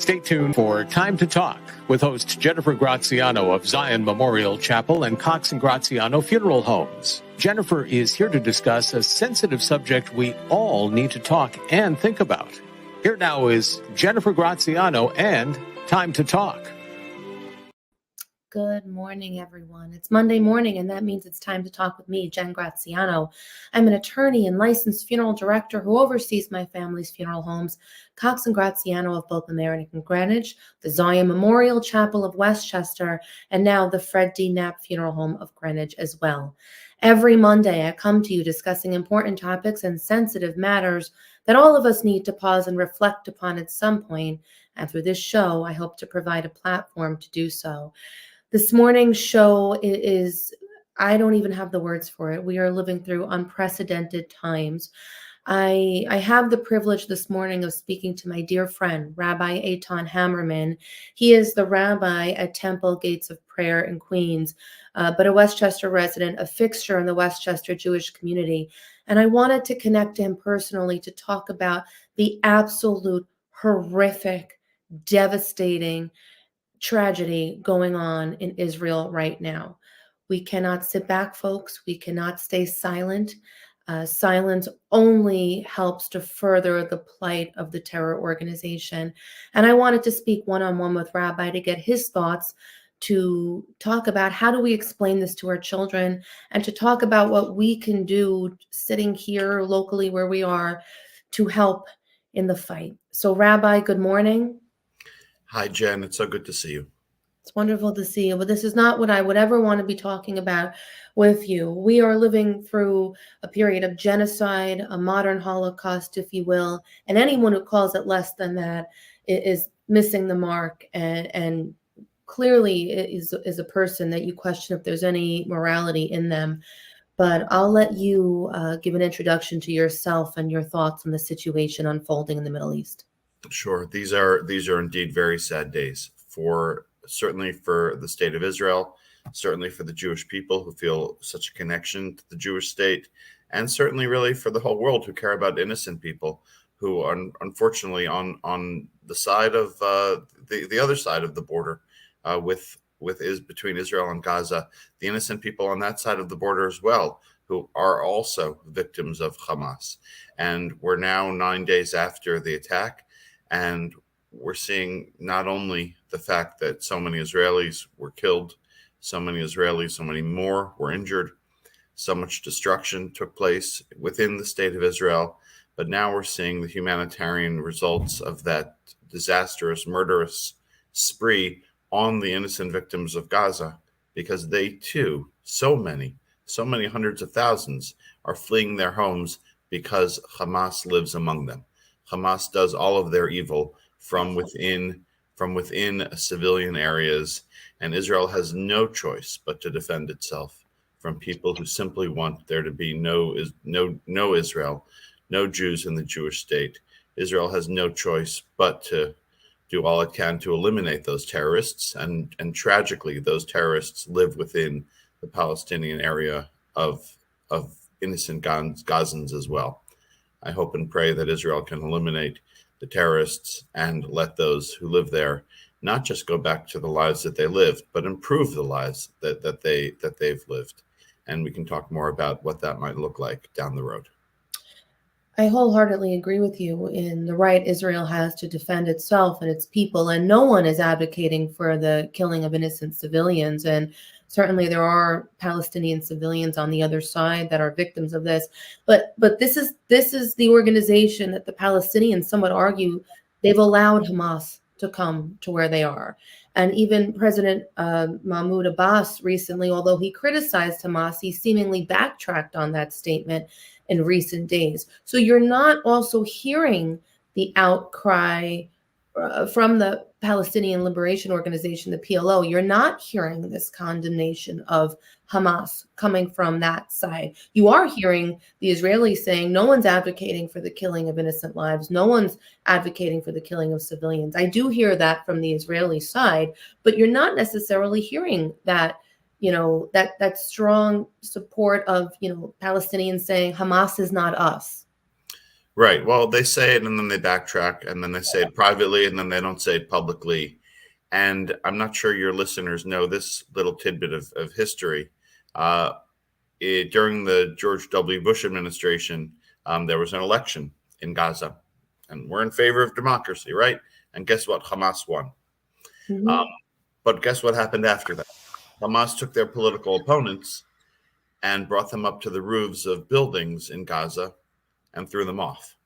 Stay tuned for Time to Talk with host Jennifer Graziano of Zion Memorial Chapel and Cox and Graziano Funeral Homes. Jennifer is here to discuss a sensitive subject we all need to talk and think about. Here now is Jennifer Graziano and Time to Talk. Good morning, everyone. It's Monday morning, and that means it's time to talk with me, Jen Graziano. I'm an attorney and licensed funeral director who oversees my family's funeral homes, Cox and Graziano of both Mamaroneck and Greenwich, the Zion Memorial Chapel of Westchester, and now the Fred D. Knapp Funeral Home of Greenwich as well. Every Monday, I come to you discussing important topics and sensitive matters that all of us need to pause and reflect upon at some point, and through this show, I hope to provide a platform to do so. This morning's show is, I don't even have the words for it. We are living through unprecedented times. I have the privilege this morning of speaking to my dear friend, Rabbi Eytan Hammerman. He is the rabbi at Temple Gates of Prayer in Queens, but a Westchester resident, a fixture in the Westchester Jewish community. And I wanted to connect to him personally to talk about the absolute horrific, devastating tragedy going on in Israel right now. We cannot sit back, folks. We cannot stay silent. Silence only helps to further the plight of the terror organization. And I wanted to speak one-on-one with Rabbi to get his thoughts, to talk about how do we explain this to our children, and to talk about what we can do sitting here locally where we are to help in the fight. So Rabbi, good morning. Hi, Jen. It's so good to see you. It's wonderful to see you, but this is not what I would ever want to be talking about with you. We are living through a period of genocide, a modern Holocaust, if you will, and anyone who calls it less than that is missing the mark and clearly is a person that you question if there's any morality in them. But I'll let you give an introduction to yourself and your thoughts on the situation unfolding in the Middle East. Sure. These are indeed very sad days certainly for the state of Israel, certainly for the Jewish people who feel such a connection to the Jewish state, and certainly really for the whole world who care about innocent people who are unfortunately on the side of the other side of the border between Israel and Gaza, the innocent people on that side of the border as well, who are also victims of Hamas. And we're now 9 days after the attack, and we're seeing not only the fact that so many Israelis were killed, so many more were injured, so much destruction took place within the state of Israel, but now we're seeing the humanitarian results of that disastrous, murderous spree on the innocent victims of Gaza, because they too, so many hundreds of thousands are fleeing their homes because Hamas lives among them. Hamas does all of their evil from within civilian areas, and Israel has no choice but to defend itself from people who simply want there to be no Israel, no Jews in the Jewish state. Israel has no choice but to do all it can to eliminate those terrorists, and tragically, those terrorists live within the Palestinian area of innocent Gazans as well. I hope and pray that Israel can eliminate the terrorists and let those who live there not just go back to the lives that they lived, but improve the lives that they've lived. And we can talk more about what that might look like down the road. I wholeheartedly agree with you in the right Israel has to defend itself and its people, and no one is advocating for the killing of innocent civilians. And certainly there are Palestinian civilians on the other side that are victims of this. But this is the organization that the Palestinians, some would argue, they've allowed Hamas to come to where they are. And even President Mahmoud Abbas recently, although he criticized Hamas, he seemingly backtracked on that statement in recent days. So you're not also hearing the outcry from the Palestinian Liberation Organization, the PLO. You're not hearing this condemnation of Hamas coming from that side. You are hearing the Israelis saying no one's advocating for the killing of innocent lives. No one's advocating for the killing of civilians. I do hear that from the Israeli side, but you're not necessarily hearing that, that strong support of, Palestinians saying Hamas is not us. Right. Well, they say it and then they backtrack and then they say it privately and then they don't say it publicly. And I'm not sure your listeners know this little tidbit of history. During the George W. Bush administration, there was an election in Gaza, and we're in favor of democracy, right? And guess what? Hamas won. Mhm. But guess what happened after that? Hamas took their political opponents and brought them up to the roofs of buildings in Gaza and threw them off.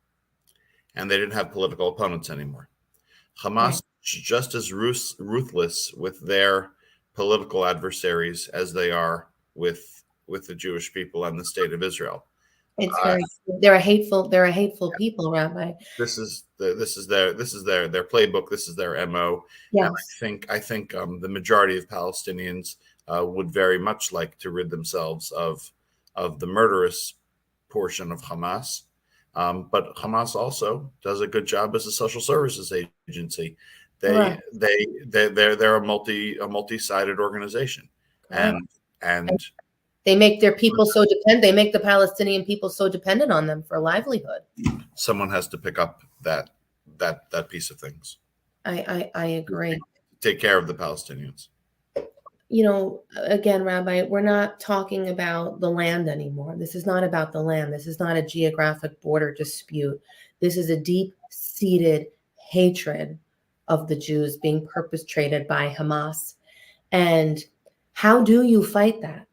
And they didn't have political opponents anymore. Hamas Right. just as ruthless with their political adversaries as they are with the Jewish people and the state of Israel. It's Uh, very they're a hateful people, Rabbi. this is their playbook. This is their MO. And Yes. I think the majority of Palestinians would very much like to rid themselves of the murderous portion of Hamas. But Hamas also does a good job as a social services agency. Correct. They're a multi-sided organization, Correct. and They make their people so dependent. They make the Palestinian people so dependent on them for livelihood. someone has to pick up that piece of things. I agree. Take care of the Palestinians. Again, Rabbi, we're not talking about the land anymore. This is not about the land. This is not a geographic border dispute. This is a deep-seated hatred of the Jews being perpetrated by Hamas. And how do you fight that?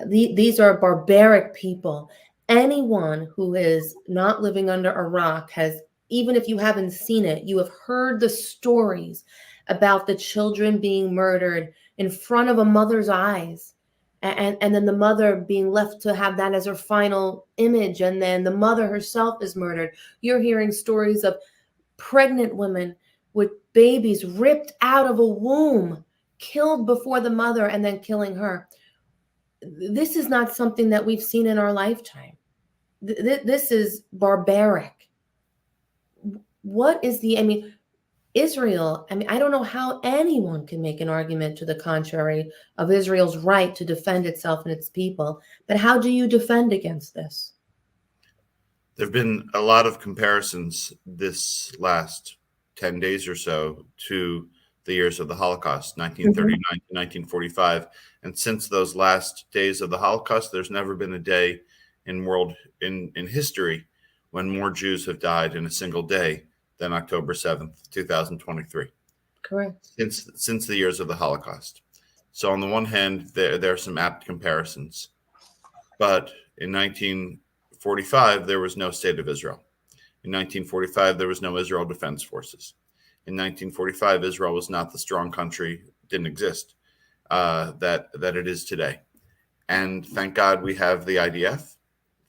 These are barbaric people. Anyone who is not living under Iraq has, even if you haven't seen it, you have heard the stories about the children being murdered in front of a mother's eyes, and then the mother being left to have that as her final image, and then the mother herself is murdered. You're hearing stories of pregnant women with babies ripped out of a womb, killed before the mother, and then killing her. This is not something that we've seen in our lifetime. This is barbaric. Israel, I don't know how anyone can make an argument to the contrary of Israel's right to defend itself and its people, but how do you defend against this? There have been a lot of comparisons this last 10 days or so to the years of the Holocaust, 1939 to 1945. And since those last days of the Holocaust, there's never been a day in history when more Jews have died in a single day than October 7th, 2023. Correct. Since the years of the Holocaust. So on the one hand, there are some apt comparisons. But in 1945, there was no state of Israel. In 1945, there was no Israel Defense Forces. In 1945, Israel was not the strong country, didn't exist, that it is today. And thank God we have the IDF.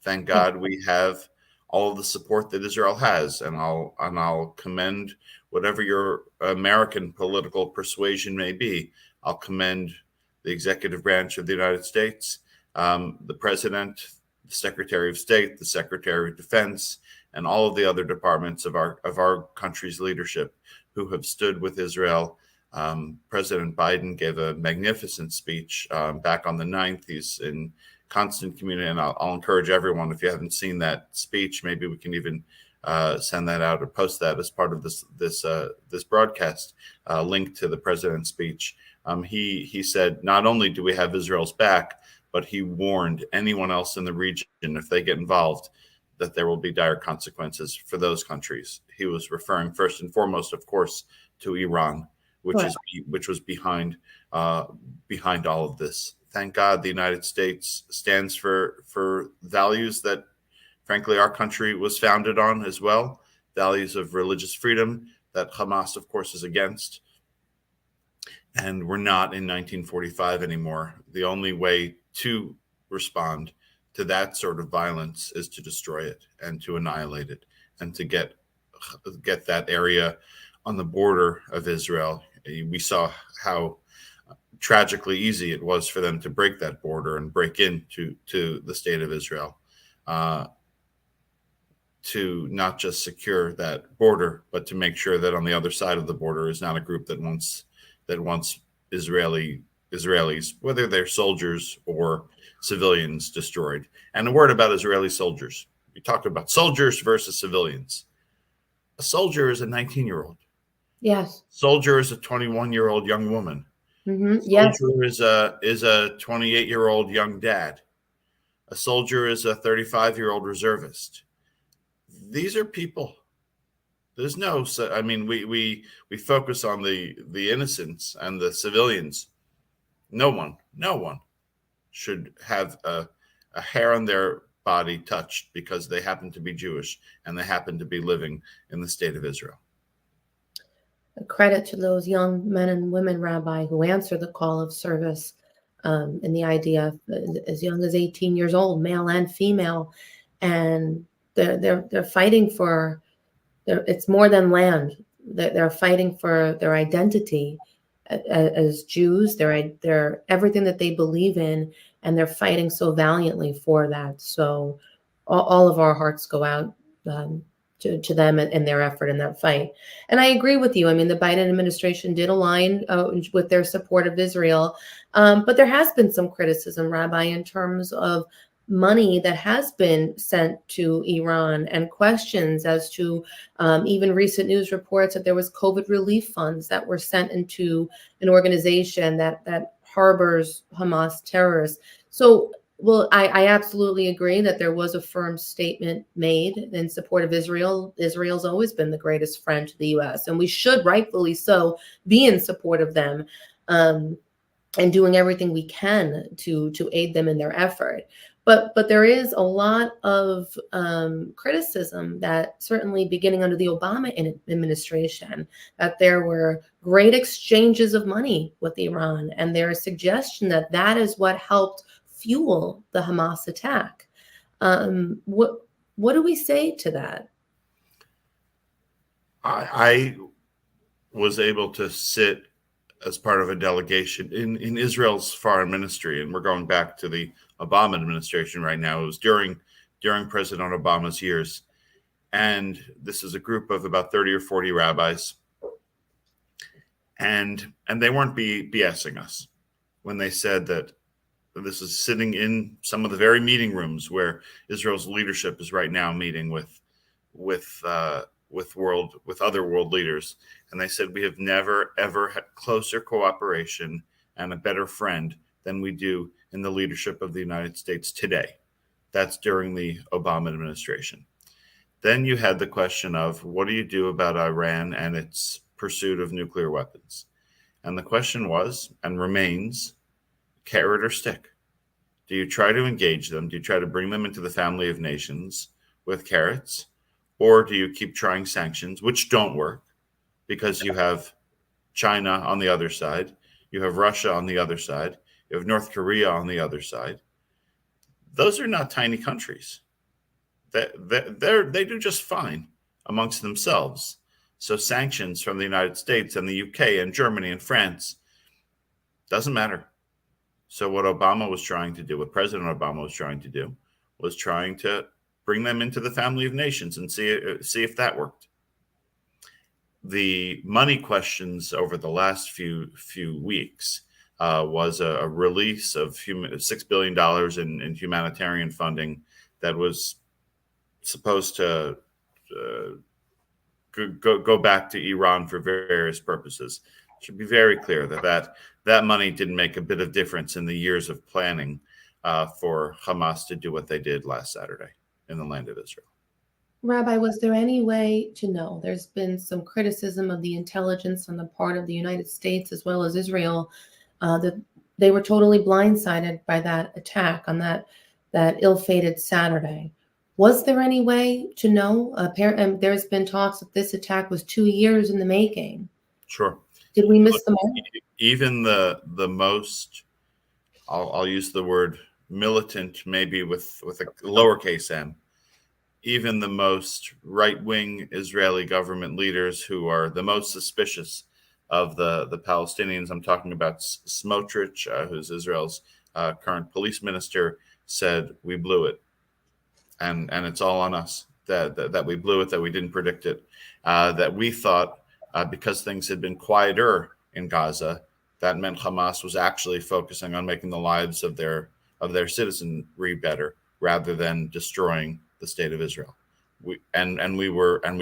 Thank God we have all of the support that Israel has, and I'll commend whatever your American political persuasion may be. I'll commend the executive branch of the United States, the president, the Secretary of State, the Secretary of Defense, and all of the other departments of our country's leadership who have stood with Israel. President Biden gave a magnificent speech back on the 9th. He's in constant community, and I'll encourage everyone, if you haven't seen that speech, maybe we can even send that out or post that as part of this broadcast, link to the president's speech. He said, not only do we have Israel's back, but he warned anyone else in the region, if they get involved, that there will be dire consequences for those countries. He was referring first and foremost, of course, to Iran, which was behind all of this. Thank God the United States stands for values that, frankly, our country was founded on as well, values of religious freedom that Hamas, of course, is against. And we're not in 1945 anymore. The only way to respond to that sort of violence is to destroy it and to annihilate it and to get that area on the border of Israel. We saw how tragically easy it was for them to break that border and break into the state of Israel, to not just secure that border, but to make sure that on the other side of the border is not a group that wants Israelis, whether they're soldiers or civilians, destroyed. And a word about Israeli soldiers, You talked about soldiers versus civilians. A soldier is a 19-year-old. Yes. Soldier is a 21-year-old young woman. Yes. Soldier is a 28-year-old young dad. A soldier is a 35-year-old reservist. These are people. There's no, I mean, we focus on the innocents and the civilians. No one should have a hair on their body touched because they happen to be Jewish and they happen to be living in the state of Israel. A credit to those young men and women, Rabbi, who answer the call of service, and the idea of as young as 18 years old, male and female, and they're fighting for. It's more than land. They're fighting for their identity as Jews. They're everything that they believe in, and they're fighting so valiantly for that. So all of our hearts go out to them and their effort in that fight. And I agree with you. I mean, the Biden administration did align with their support of Israel, but there has been some criticism, Rabbi, in terms of money that has been sent to Iran and questions as to even recent news reports that there was COVID relief funds that were sent into an organization that harbors Hamas terrorists. So, well, I absolutely agree that there was a firm statement made in support of Israel. Israel's always been the greatest friend to the U.S., and we should rightfully so be in support of them and doing everything we can to aid them in their effort. But there is a lot of criticism that certainly beginning under the Obama administration, that there were great exchanges of money with Iran, and there is suggestion that that is what helped fuel the Hamas attack. What do we say to that? I was able to sit as part of a delegation in Israel's foreign ministry, and we're going back to the Obama administration right now. It was during President Obama's years, and this is a group of about 30 or 40 rabbis, and they weren't BSing us when they said that this is sitting in some of the very meeting rooms where Israel's leadership is right now meeting with other world leaders. And they said, we have never, ever had closer cooperation and a better friend than we do in the leadership of the United States today. That's during the Obama administration. Then you had the question of, what do you do about Iran and its pursuit of nuclear weapons? And the question was, and remains, carrot or stick? Do you try to engage them? Do you try to bring them into the family of nations with carrots? Or do you keep trying sanctions, which don't work because you have China on the other side, you have Russia on the other side, you have North Korea on the other side. Those are not tiny countries. They do just fine amongst themselves. So sanctions from the United States and the UK and Germany and France doesn't matter. So what Obama was trying to do, what President Obama was trying to do, was trying to bring them into the family of nations and see if that worked. The money questions over the last few weeks was a release of $6 billion in humanitarian funding that was supposed to go back to Iran for various purposes. It should be very clear that money didn't make a bit of difference in the years of planning for Hamas to do what they did last Saturday in the land of Israel. Rabbi, was there any way to know? There's been some criticism of the intelligence on the part of the United States as well as Israel that they were totally blindsided by that attack on that ill-fated Saturday. Was there any way to know? There's been talks that this attack was 2 years in the making. Sure. Did we miss the moment? Even the most, I'll use the word militant, maybe with a lowercase m, even the most right-wing Israeli government leaders who are the most suspicious of the Palestinians, I'm talking about Smotrich, who's Israel's current police minister, said we blew it. And it's all on us that we blew it, that we didn't predict it, that we thought because things had been quieter in Gaza, that meant Hamas was actually focusing on making the lives of their citizenry better rather than destroying the state of Israel. We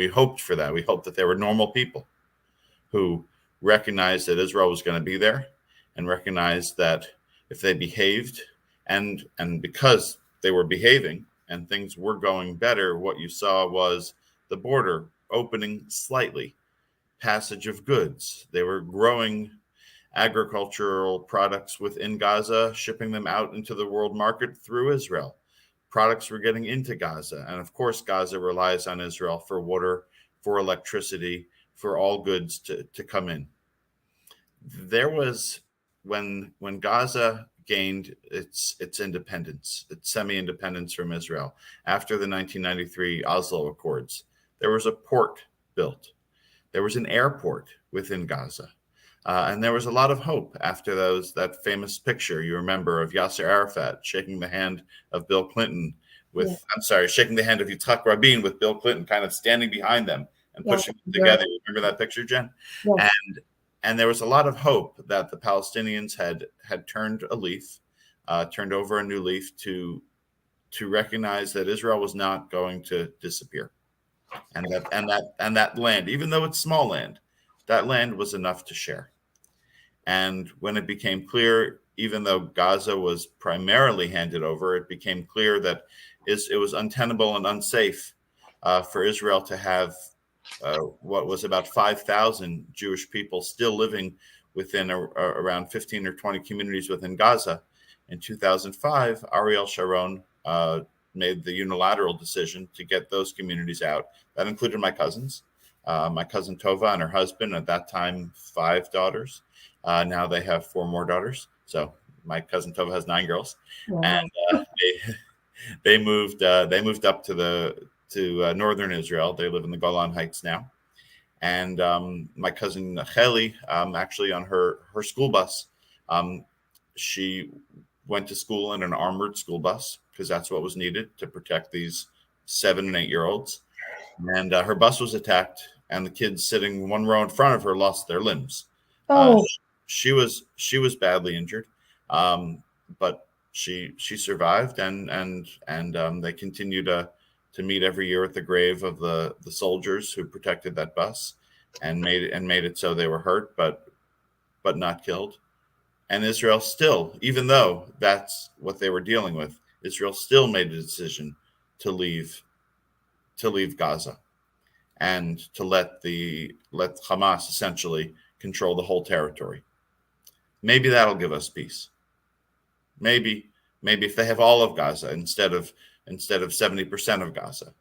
hoped for that. We hoped that they were normal people who recognized that Israel was going to be there, and recognized that if they behaved, and because they were behaving and things were going better, what you saw was the border opening slightly, passage of goods. They were growing agricultural products within Gaza, shipping them out into the world market through Israel. Products were getting into Gaza. And of course, Gaza relies on Israel for water, for electricity, for all goods to come in. There was, when Gaza gained its independence, its semi-independence from Israel, after the 1993 Oslo Accords, there was a port built. There was an airport within Gaza. And there was a lot of hope after that famous picture you remember of Yasser Arafat shaking the hand of Bill Clinton shaking the hand of Yitzhak Rabin with Bill Clinton kind of standing behind them and pushing them together. You remember that picture, Jen? Yeah. And there was a lot of hope that the Palestinians had turned a leaf, turned over a new leaf to recognize that Israel was not going to disappear, and that land, even though it's small land, that land was enough to share. And when it became clear, even though Gaza was primarily handed over, it became clear that it was untenable and unsafe for Israel to have what was about 5,000 Jewish people still living within around 15 or 20 communities within Gaza. In 2005, Ariel Sharon made the unilateral decision to get those communities out. That included my cousins, my cousin Tova and her husband, at that time 5 daughters. Now they have 4 more daughters. So my cousin Tova has 9 girls. Wow. And they moved up to northern Israel. They live in the Golan Heights now. And my cousin Heli, actually on her school bus, she went to school in an armored school bus because that's what was needed to protect these 7 and 8 year olds. And her bus was attacked, and the kids sitting one row in front of her lost their limbs. Oh. She was badly injured, but she survived, and they continue to meet every year at the grave of the soldiers who protected that bus and made it so they were hurt but not killed. And Israel still, even though that's what they were dealing with, Israel still made a decision to leave Gaza and to let Hamas essentially control the whole territory. Maybe that'll give us peace. Maybe if they have all of Gaza instead of 70% of Gaza,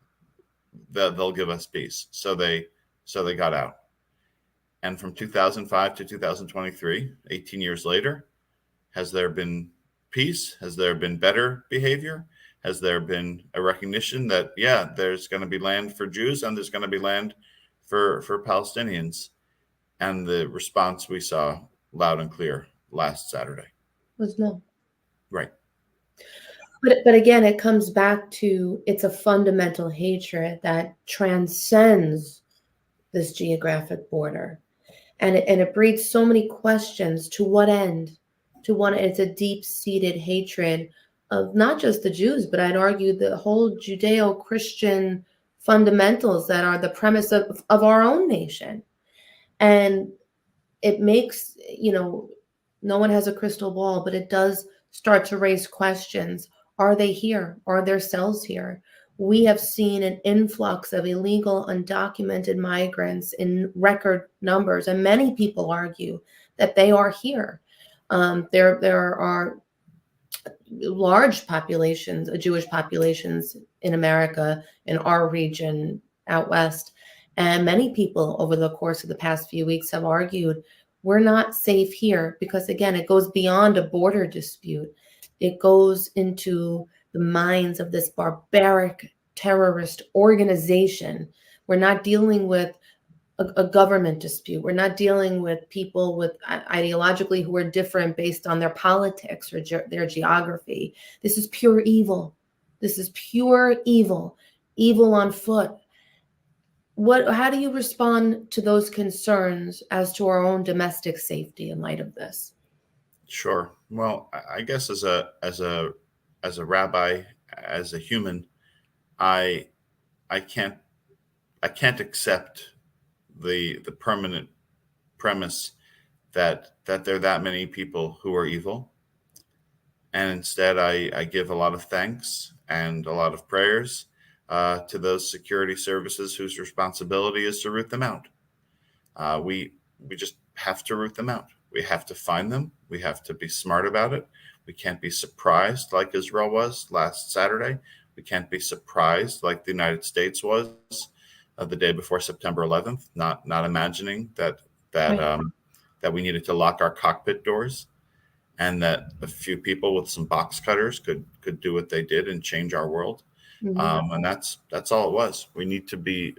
they'll give us peace. So they got out. And from 2005 to 2023, 18 years later, has there been peace? Has there been better behavior? Has there been a recognition that, yeah, there's going to be land for Jews and there's going to be land for Palestinians? And the response we saw loud and clear last Saturday was no. Right. But again, it comes back to, it's a fundamental hatred that transcends this geographic border. And it breeds so many questions. To what end? It's a deep-seated hatred of not just the Jews, but I'd argue the whole Judeo-Christian fundamentals that are the premise of our own nation. And it makes, no one has a crystal ball, but it does start to raise questions. Are they here? Are there cells here? We have seen an influx of illegal, undocumented migrants in record numbers, and many people argue that they are here. There are large populations, Jewish populations in America, in our region out west, and many people over the course of the past few weeks have argued we're not safe here because, again, it goes beyond a border dispute. It goes into the minds of this barbaric terrorist organization. We're not dealing with a government dispute. We're not dealing with people with ideologically who are different based on their politics or their geography. This is pure evil. This is pure evil, evil on foot. How do you respond to those concerns as to our own domestic safety in light of this? Sure. Well, I guess as a rabbi, as a human, I I can't accept the permanent premise that there are that many people who are evil. And instead, I give a lot of thanks and a lot of prayers to those security services whose responsibility is to root them out. We just have to root them out. We have to find them. We have to be smart about it. We can't be surprised like Israel was last Saturday. We can't be surprised like the United States was the day before September 11th, not imagining that Right. that we needed to lock our cockpit doors, and that a few people with some box cutters could do what they did and change our world. Mhm. And that's all it was. We need to be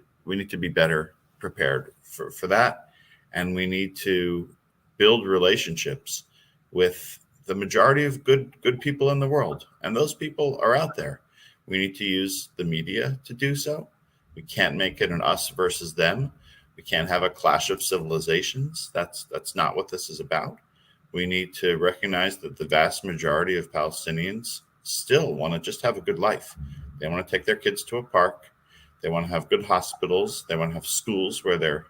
better prepared for that, and we need to build relationships with the majority of good people in the world, and those people are out there. We need to use the media to do so. We can't make it an us versus them. We can't have a clash of civilizations. That's not what this is about. We need to recognize that the vast majority of Palestinians still want to just have a good life. They want to take their kids to a park. They want to have good hospitals. They want to have schools where their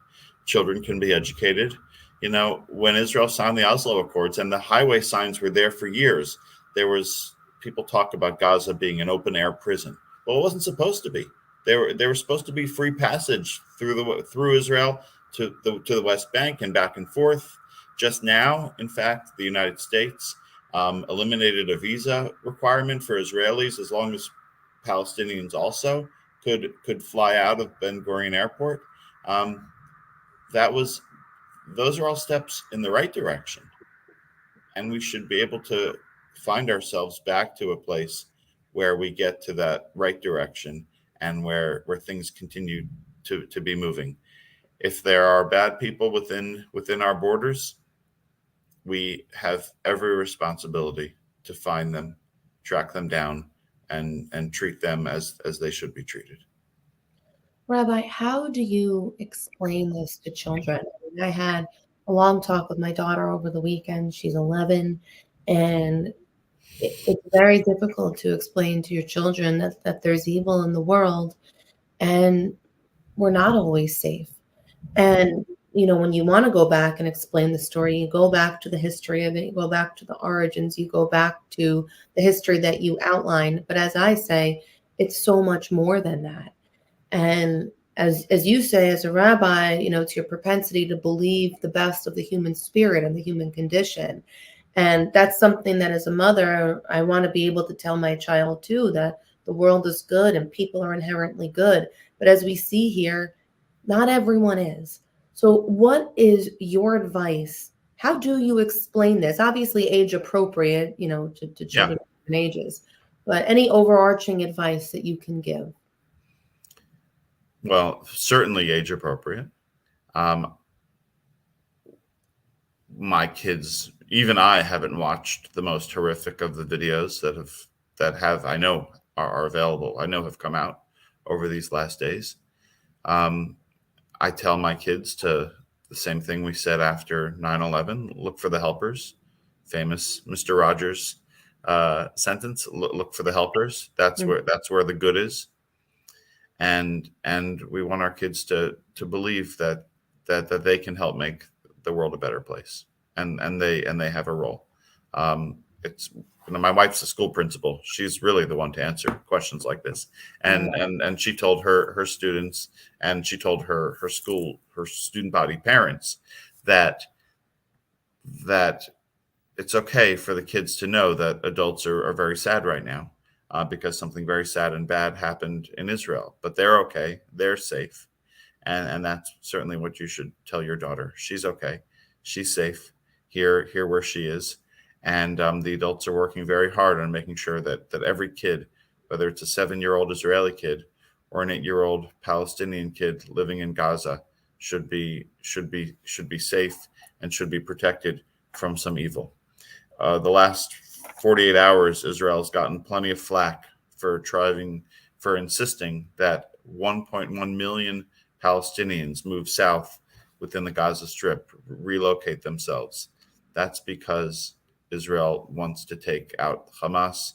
children can be educated. You know, when Israel signed the Oslo Accords and the highway signs were there for years, there was people talk about Gaza being an open air prison. Well, it wasn't supposed to be. They were supposed to be free passage through Israel to the West Bank and back and forth. Just now, in fact, the United States eliminated a visa requirement for Israelis as long as Palestinians also could fly out of Ben Gurion Airport. Um, that was Those are all steps in the right direction, and we should be able to find ourselves back to a place where we get to that right direction and where things continue to be moving. If there are bad people within our borders, we have every responsibility to find them, track them down, and treat them as they should be treated. Rabbi, how do you explain this to children? I mean, I had a long talk with my daughter over the weekend. She's 11, and it's very difficult to explain to your children that there's evil in the world and we're not always safe. And, when you want to go back and explain the story, you go back to the history of it, you go back to the origins, you go back to the history that you outlined. But as I say, it's so much more than that. And as you say, as a rabbi, it's your propensity to believe the best of the human spirit and the human condition. And that's something that as a mother, I want to be able to tell my child too, that the world is good and people are inherently good. But as we see here, not everyone is. So what is your advice? How do you explain this? Obviously age appropriate, to Yeah. children of different ages, but any overarching advice that you can give? Well, certainly age appropriate. Um, my kids, even I haven't watched the most horrific of the videos that I know are available. I know have come out over these last days. I tell my kids to the same thing we said after 9/11: look for the helpers. Famous Mr. Rogers sentence: look for the helpers. That's where the good is. And we want our kids to believe that they can help make the world a better place, and they have a role. It's My wife's a school principal. She's really the one to answer questions like this, and she told her students, and she told her student body parents that it's okay for the kids to know that adults are very sad right now, because something very sad and bad happened in Israel, but they're okay, they're safe. And that's certainly what you should tell your daughter. She's okay, she's safe here where she is. And the adults are working very hard on making sure that every kid, whether it's a 7-year-old Israeli kid or an 8-year-old Palestinian kid living in Gaza, should be safe and should be protected from some evil. The last 48 hours, Israel's gotten plenty of flack for insisting that 1.1 million Palestinians move south within the Gaza Strip, relocate themselves. That's because Israel wants to take out Hamas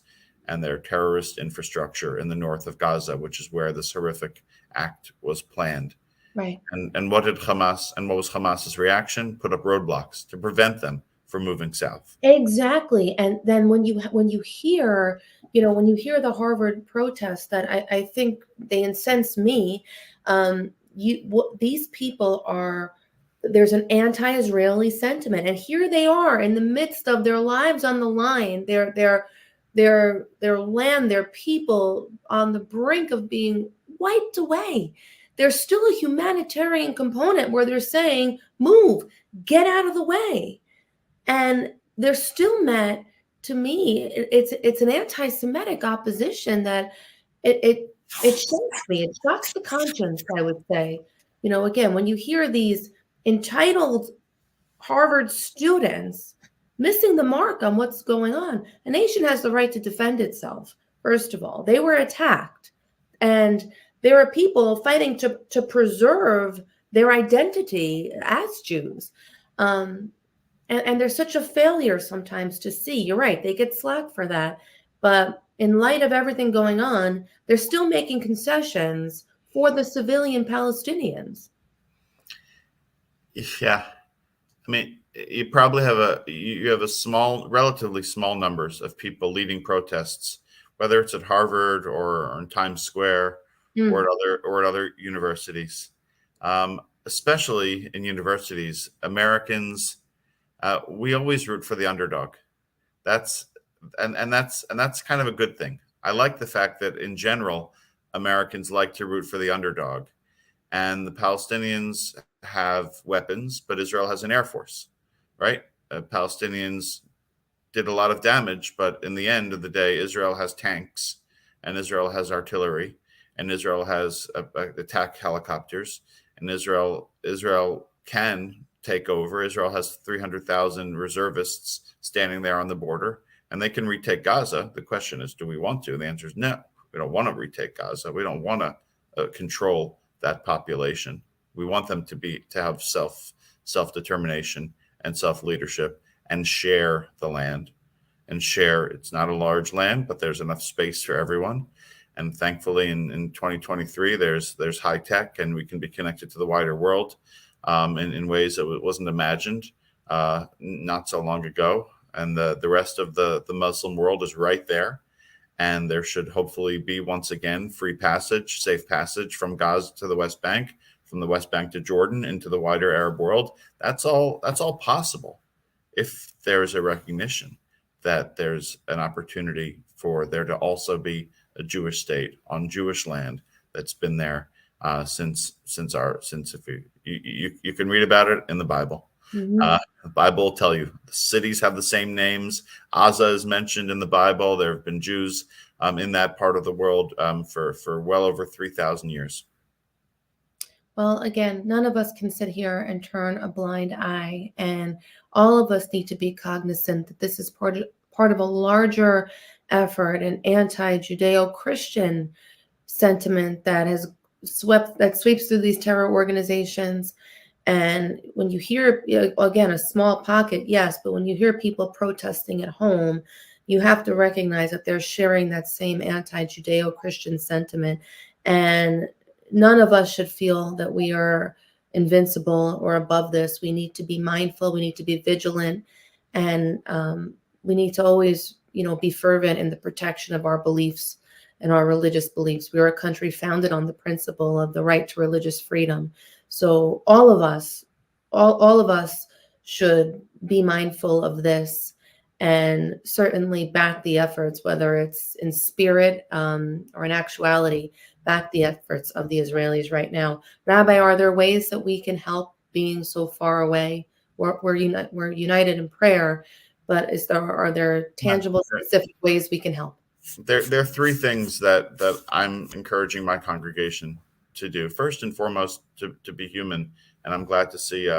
and their terrorist infrastructure in the north of Gaza, which is where this horrific act was planned. Right. And what was Hamas's reaction? Put up roadblocks to prevent them from moving south. Exactly. And then when you hear, when you hear the Harvard protests, that I think they incense me. These people there's an anti-Israeli sentiment, and here they are in the midst of their lives on the line, their land, their people on the brink of being wiped away. There's still a humanitarian component where they're saying, move, get out of the way. And they're still met, to me, it's an anti-Semitic opposition that it shocks me. It shocks the conscience, I would say. Again, when you hear these entitled Harvard students missing the mark on what's going on, a nation has the right to defend itself. First of all, they were attacked, and there are people fighting to preserve their identity as Jews. And there's such a failure sometimes to see. You're right, they get slack for that. But in light of everything going on, they're still making concessions for the civilian Palestinians. Yeah. I mean, you probably have relatively small numbers of people leading protests, whether it's at Harvard or in Times Square or at other universities. Especially in universities, Americans, we always root for the underdog. That's kind of a good thing. I like the fact that in general, Americans like to root for the underdog, and the Palestinians have weapons, but Israel has an air force, right? Palestinians did a lot of damage, but in the end of the day, Israel has tanks, and Israel has artillery, and Israel has attack helicopters, and Israel can take over. Israel has 300,000 reservists standing there on the border, and they can retake Gaza. The question is, do we want to? The answer is no. We don't want to retake Gaza. We don't want to control that population. We want them to have self-determination and self-leadership and share the land. And share, it's not a large land, but there's enough space for everyone. And thankfully in 2023, there's high tech, and we can be connected to the wider world in ways that wasn't imagined not so long ago. And the rest of the Muslim world is right there. And there should hopefully be, once again, safe passage from Gaza to the West Bank, from the West Bank to Jordan, into the wider Arab world. That's all possible if there is a recognition that there's an opportunity for there to also be a Jewish state on Jewish land that's been there since if you can read about it in the Bible. Mm-hmm. The Bible will tell you the cities have the same names. Gaza is mentioned in the Bible. There have been Jews in that part of the world for well over 3,000 years. Well, again, none of us can sit here and turn a blind eye, and all of us need to be cognizant that this is part of a larger effort, an anti-Judeo-Christian sentiment that sweeps through these terror organizations. And when you hear, again, a small pocket, yes, but when you hear people protesting at home, you have to recognize that they're sharing that same anti-Judeo-Christian sentiment. And none of us should feel that we are invincible or above this. We need to be mindful. We need to be vigilant. And we need to always, be fervent in the protection of our beliefs and our religious beliefs. We are a country founded on the principle of the right to religious freedom. So all of us should be mindful of this and certainly back the efforts, whether it's in spirit or in actuality, back the efforts of the Israelis right now. Rabbi, are there ways that we can help being so far away? We're united in prayer, but are there tangible, specific ways we can help? There are three things that I'm encouraging my congregation to do. First and foremost, to be human. And I'm glad to see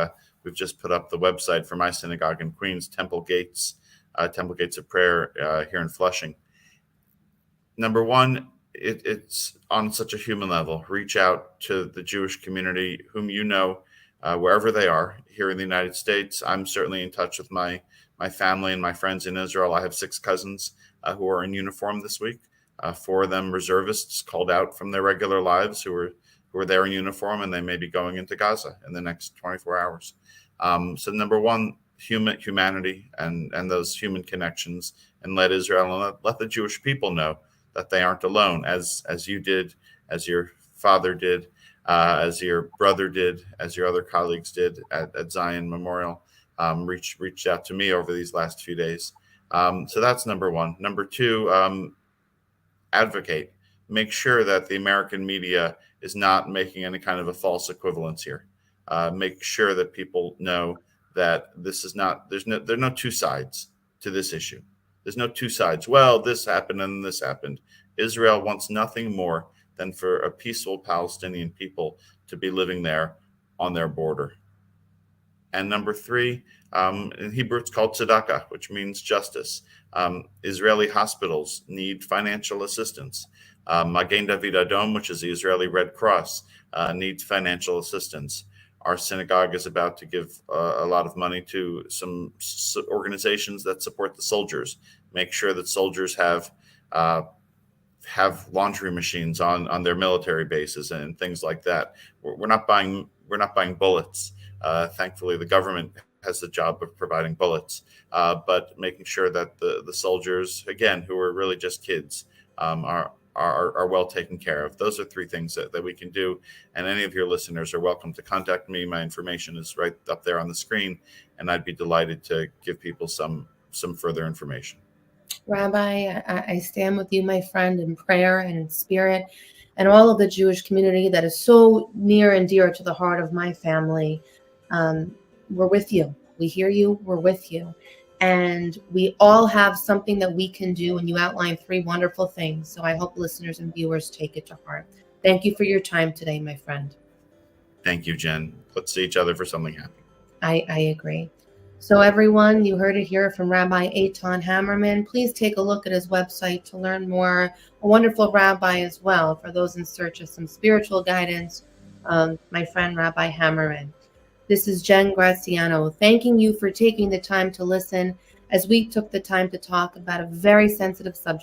we've just put up the website for my synagogue in Queens, Temple Gates of Prayer here in Flushing. Number one, it's on such a human level. Reach out to the Jewish community whom wherever they are here in the United States. I'm certainly in touch with my my family and my friends in Israel. I have 6 cousins who are in uniform this week. 4 of them reservists called out from their regular lives who are there in uniform, and they may be going into Gaza in the next 24 hours. So number one, humanity and those human connections, and let Israel and let the Jewish people know that they aren't alone, as you did, as your father did, as your brother did, as your other colleagues did at Zion Memorial, reached out to me over these last few days. So that's number one. Number two, advocate. Make sure that the American media is not making any kind of a false equivalence here. Make sure that people know that this is not, there are no 2 sides to this issue. There's no 2 sides. Well, this happened and this happened. Israel wants nothing more than for a peaceful Palestinian people to be living there on their border. And number 3, in Hebrew, it's called tzedakah, which means justice. Israeli hospitals need financial assistance. Magen David Adom, which is the Israeli Red Cross, needs financial assistance. Our synagogue is about to give a lot of money to some organizations that support the soldiers. Make sure that soldiers have laundry machines on their military bases and things like that. We're not buying bullets. Thankfully, the government has the job of providing bullets, but making sure that the soldiers, again, who are really just kids, are well taken care of. Those are 3 things that we can do. And any of your listeners are welcome to contact me. My information is right up there on the screen, and I'd be delighted to give people some further information. Rabbi, I stand with you, my friend, in prayer and in spirit, and all of the Jewish community that is so near and dear to the heart of my family. We're with you. We hear you. We're with you. And we all have something that we can do. And you outlined 3 wonderful things. So I hope listeners and viewers take it to heart. Thank you for your time today, my friend. Thank you, Jen. Let's see each other for something happy. I agree. So everyone, you heard it here from Rabbi Eytan Hammerman. Please take a look at his website to learn more. A wonderful rabbi as well for those in search of some spiritual guidance. My friend, Rabbi Hammerman. This is Jen Graziano, thanking you for taking the time to listen as we took the time to talk about a very sensitive subject